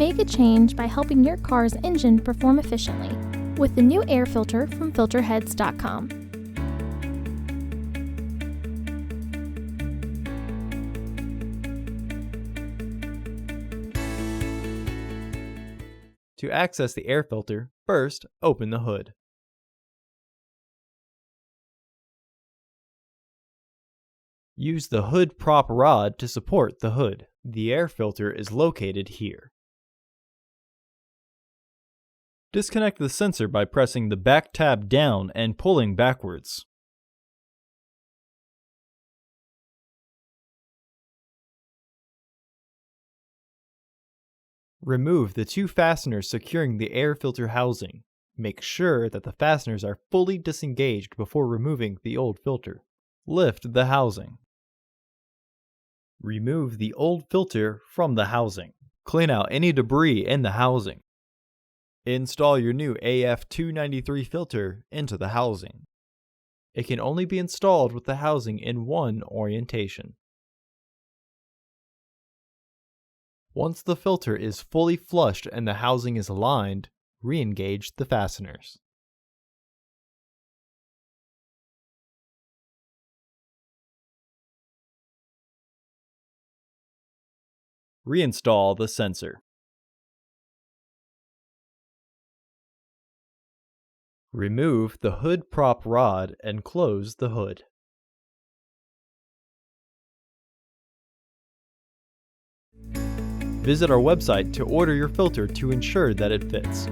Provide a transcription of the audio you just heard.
Make a change by helping your car's engine perform efficiently with the new air filter from Filterheads.com. To access the air filter, first open the hood. Use the hood prop rod to support the hood. The air filter is located here. Disconnect the sensor by pressing the back tab down and pulling backwards. Remove the two fasteners securing the air filter housing. Make sure that the fasteners are fully disengaged before removing the old filter. Lift the housing. Remove the old filter from the housing. Clean out any debris in the housing. Install your new AF293 filter into the housing. It can only be installed with the housing in one orientation. Once the filter is fully flushed and the housing is aligned, re-engage the fasteners. Reinstall the sensor. Remove the hood prop rod and close the hood. Visit our website to order your filter to ensure that it fits.